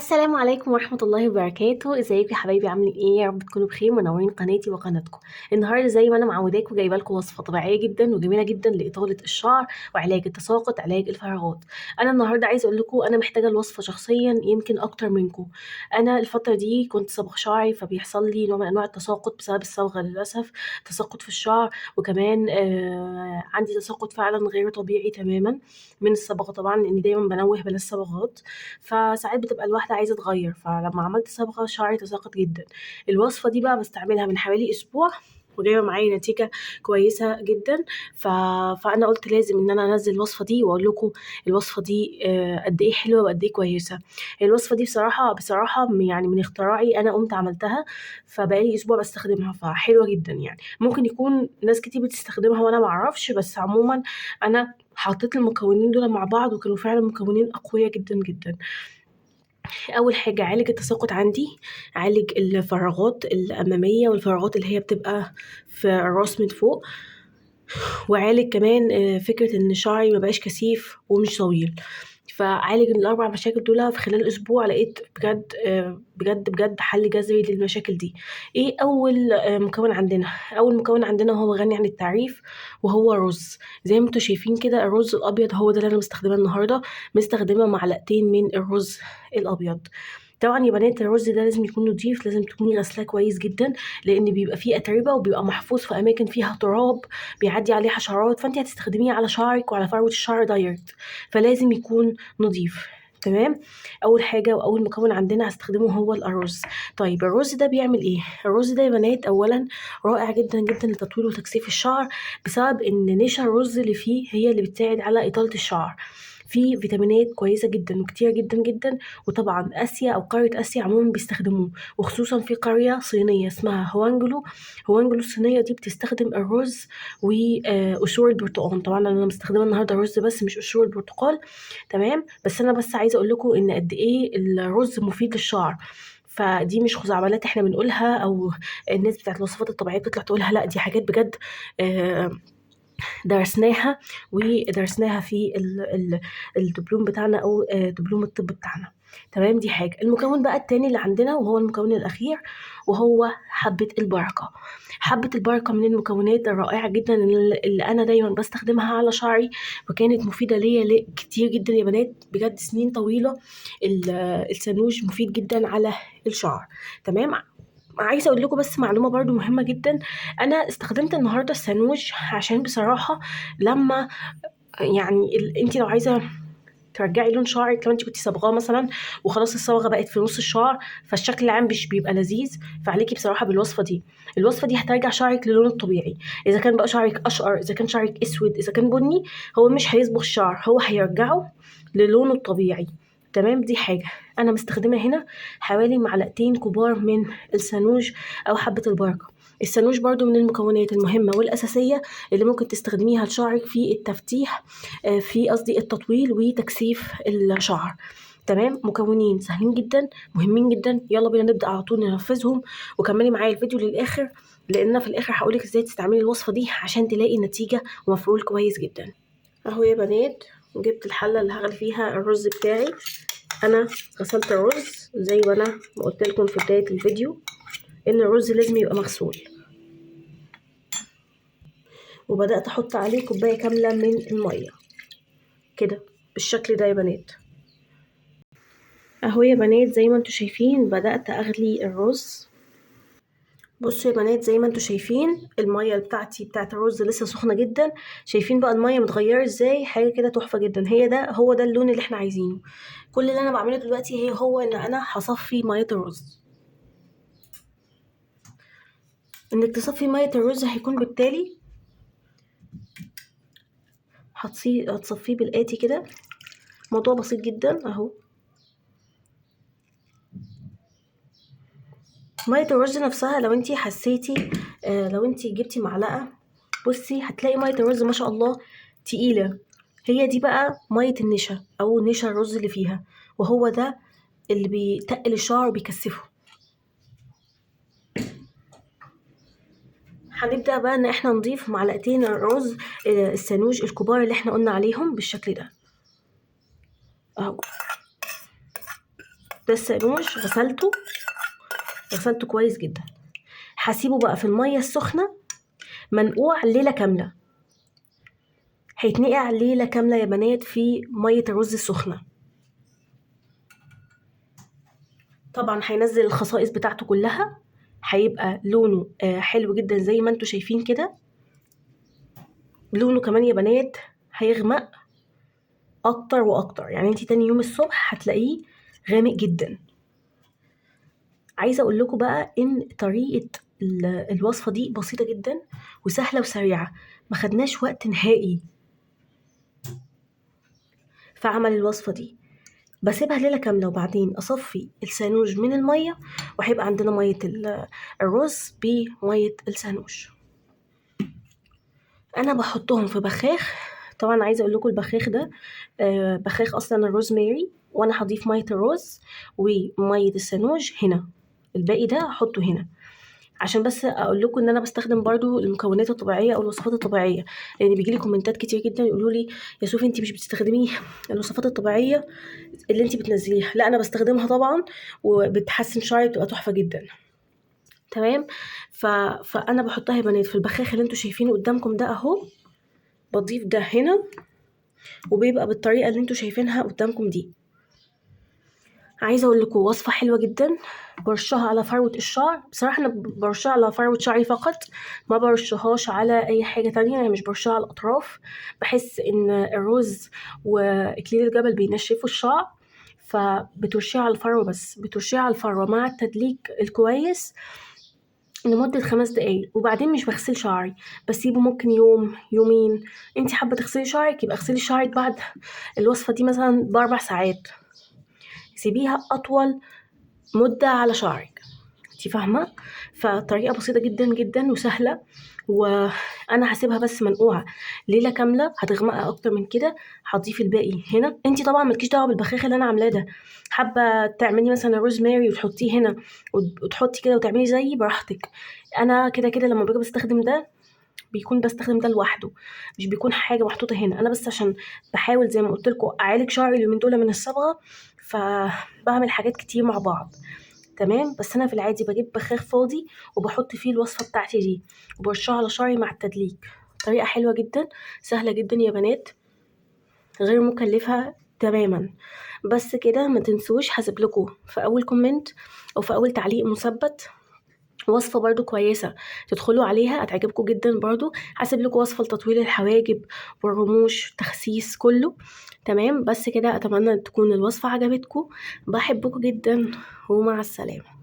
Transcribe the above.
السلام عليكم ورحمة الله وبركاته. ازيكم يا حبايبي؟ عاملين ايه؟ يا رب تكونوا بخير. منورين قناتي وقناتكم. النهارده زي ما انا معوداكم جايبه لكم وصفه طبيعيه جدا وجميله جدا لاطاله الشعر وعلاج التساقط، علاج الفراغات. انا النهارده عايزه اقول لكم انا محتاجه الوصفه شخصيا يمكن اكتر منكم. انا الفتره دي كنت صبغ شعري فبيحصل لي نوع من انواع التساقط بسبب الصبغه للاسف. تساقط في الشعر، وكمان عندي تساقط فعلا غير طبيعي تماما من الصبغه، طبعا لاني دايما بنوه بين الصبغات. فساعات بتبقى الواحدة عايزة تغيّر، فلمّا عملت صبغة شعري تساقط جدًا. الوصفة دي بقى باستعملها من حوالي أسبوع وجايبة معايا نتيجة كويسة جدًا. ف فأنا قُلت لازم إن أنا أنزّل الوصفة دي وأقول لكم الوصفة دي قد إيه حلوة وقد إيه كويسة. الوصفة دي بصراحة يعني من اختراعي، أنا قُمت عملتها، فبقى لي أسبوع باستخدمها، فحلوة جدًا يعني. ممكن يكون ناس كتير بتستخدمها وأنا ما أعرفش، بس عمومًا أنا حطيت المكونين دول مع بعض وكانوا فعلًا مكونين أقويا جدًا، جدًا. أول حاجة عالج التساقط عندي، عالج الفراغات الأمامية والفراغات اللي هي بتبقى في الراس من فوق، وعالج كمان فكرة إن شعري مبقاش كثيف ومش طويل. فعالج ال4 مشاكل دول في خلال أسبوع، لقيت بجد بجد بجد حل جذري للمشاكل دي. إيه أول مكون عندنا؟ أول مكون عندنا وهو غني عن التعريف، وهو الرز. زي ما انتوا شايفين كده الرز الأبيض هو ده اللي أنا مستخدماه النهاردة. مستخدمة معلقتين من الرز الأبيض. طبعا يا بنات الرز ده لازم يكون نضيف، لازم تكوني غسلاه كويس جدا، لأن بيبقى فيه أتربة وبيبقى محفوظ في أماكن فيها تراب بيعدي عليه حشرات، فانت هتستخدميه على شعرك وعلى فروة الشعر دايركت، فلازم يكون نضيف. تمام. اول حاجه واول مكون عندنا هستخدمه هو الرز. طيب الرز ده بيعمل ايه؟ الرز ده يا بنات اولا رائع جدا جدا لتطويل وتكثيف الشعر، بسبب ان نشا الرز اللي فيه هي اللي بتساعد على اطاله الشعر. فيه فيتامينات كويسه جدا وكتيره جدا جدا. وطبعا اسيا او قاره اسيا عموما بيستخدموه، وخصوصا في قريه صينيه اسمها هوانجلو. هوانجلو الصينيه دي بتستخدم الرز وقشور البرتقال. طبعا انا مستخدمه النهارده رز بس مش قشور البرتقال. تمام. بس انا عايزه اقول لكم ان قد ايه الرز مفيد للشعر. فدي مش خزعبلات احنا بنقولها، او الناس بتاعت الوصفات الطبيعيه بتطلع تقولها، لا دي حاجات بجد آه، درسناها، ودرسناها في الدبلوم بتاعنا، او دبلوم الطب بتاعنا. تمام. دي حاجة. المكون بقى التاني اللي عندنا وهو المكون الأخير، وهو حبة البركة. حبة البركة من المكونات الرائعة جدا اللي أنا دايما بستخدمها على شعري، وكانت مفيدة ليا كتير جدا يا بنات، بجد سنين طويلة. السنوج مفيد جدا على الشعر. تمام. عايزه اقول لكم بس معلومه برضو مهمه جدا. انا استخدمت النهارده السانوج عشان بصراحه لما يعني انت لو عايزه ترجعي لون شعرك، لو انت كنتي صبغاه مثلا وخلاص الصبغه بقت في نص الشعر، فالشكل العام مش بيبقى لذيذ، فعليكي بصراحه بالوصفه دي. الوصفه دي هترجع شعرك للون الطبيعي. اذا كان بقى شعرك اشقر، اذا كان شعرك اسود، اذا كان بني، هو مش هيصبغ الشعر، هو هيرجعه للونه الطبيعي. تمام. دي حاجه. انا مستخدمه هنا حوالي معلقتين كبار من السانوج او حبه البركه. السانوج برضو من المكونات المهمة والأساسية اللي ممكن تستخدميها لشعرك في التفتيح، في قصدي التطويل وتكثيف الشعر. تمام. مكونين سهلين جدا، مهمين جدا. يلا بينا نبدأ على طول ننفذهم، وكملي معايا الفيديو للآخر، لأن في الآخر هقولك ازاي تستعملي الوصفة دي عشان تلاقي نتيجة ومفعول كويس جدا. اهو يا بنات جبت الحلة اللي هغلي فيها الرز بتاعي. انا غسلت الرز زي ما انا ما قلت لكم في بداية الفيديو ان الرز لازم يبقى مغسول، وبدأت احط عليه كوباية كاملة من المية كده بالشكل ده يا بنات. اهو يا بنات زي ما انتوا شايفين بدأت اغلي الرز. بصوا يا بنات زي ما انتوا شايفين المية بتاعت الرز لسه سخنة جدا. شايفين بقى المية متغيرة ازاي؟ حاجة كده تحفة جدا. هو ده اللون اللي احنا عايزينه. كل اللي انا بعمله دلوقتي هو ان انا هصفي مية الرز. انك تصفي مية الرز هيكون بالتالي هتصفيه بالآتي كده. موضوع بسيط جدا اهو. مية الرز نفسها لو انتي حسيتي لو انتي جبتي معلقة، بصي هتلاقي مية الرز ما شاء الله تقيلة. هي دي بقى مية النشا او نشا الرز اللي فيها، وهو ده اللي بيتقل الشعر وبيكثفه. هنبدأ بقى ان احنا نضيف معلقتين الرز السانوج الكبار اللي احنا قلنا عليهم بالشكل ده اهو. ده السانوج غسلته كويس جدا. هسيبه بقى في الميه السخنه منقوع ليله كامله، هيتنقع ليله كامله يا بنات في ميه الرز السخنه. طبعا هينزل الخصائص بتاعته كلها، هيبقى لونه حلو جدا زي ما انتوا شايفين كده. لونه كمان يا بنات هيغمق اكتر واكتر، يعني انتي تاني يوم الصبح هتلاقيه غامق جدا. عايزه اقول لكم بقى ان طريقه الوصفه دي بسيطه جدا وسهله وسريعه، ما خدناش وقت نهائي في عمل الوصفه دي. بسيبها ليله كامله وبعدين اصفي السانوج من الميه، وهيبقى عندنا ميه الرز بميه السانوج. انا بحطهم في بخاخ. طبعا عايزه اقول لكم البخاخ ده بخاخ اصلا الروزماري، وانا هضيف ميه الرز وميه السانوج هنا، الباقي ده هحطه هنا، عشان بس اقول لكم ان انا بستخدم برضو المكونات الطبيعيه او الوصفات الطبيعيه، لان بيجي لي كومنتات كتير جدا يقولوا لي يا سوفي انت مش بتستخدمي الوصفات الطبيعيه اللي انت بتنزليها. لا، انا بستخدمها طبعا وبتحسن شعري، بتبقى تحفه جدا. تمام. فانا بحطها يا بنات في البخاخ اللي انتوا شايفينه قدامكم ده اهو، بضيف ده هنا، وبيبقى بالطريقه اللي انتوا شايفينها قدامكم دي. عايزه اقول لكم وصفه حلوه جدا، برشها على فروه الشعر. بصراحه انا برشها على فروه شعري فقط، ما برشهاش على اي حاجه تانية، يعني مش برشها على الاطراف. بحس ان الرز واكليل الجبل بينشفوا الشعر، فبترشيها على الفروه بس، بترشيها على الفروه مع التدليك الكويس لمدة 5 دقايق، وبعدين مش بغسل شعري، بسيبه ممكن يوم يومين. انتي حابة تغسلي شعرك يبقى اغسلي شعرك بعد الوصفة دي مثلا ب4 ساعات، سيبيها أطول مدة على شعرك. انتي فاهمة؟ فطريقة بسيطة جدا جدا وسهلة، وانا هسيبها بس منقوعة ليلة كاملة، هتغمقها اكتر من كده. هتضيفي الباقي هنا. انتي طبعا مالكيش دعوة بالبخاخ اللي انا عاملاه ده، حابة تعملي مثلا الروزماري وتحطيه هنا وتحطي كده وتعملي زيي براحتك. انا كده كده لما باجي بستخدم ده بيكون بستخدم ده لوحده، مش بيكون حاجة محطوطة هنا. انا بس عشان بحاول زي ما قلت لكم اعالج شعري اليومين دول من الصبغة، فبعمل حاجات كتير مع بعض. تمام. بس انا في العادي بجيب بخاخ فاضي وبحط فيه الوصفه بتاعتي دي وبرشها على شعري مع التدليك. طريقه حلوه جدا، سهله جدا يا بنات، غير مكلفه تماما. بس كده ما تنسوش، هسيب لكم في اول كومنت او في اول تعليق مثبت وصفه برضو كويسه تدخلوا عليها، هتعجبكم جدا برضو. هسيب لكم وصفه لتطويل الحواجب والرموش، تخسيس كله. تمام. بس كده اتمنى تكون الوصفه عجبتكم، بحبكم جدا ومع السلامه.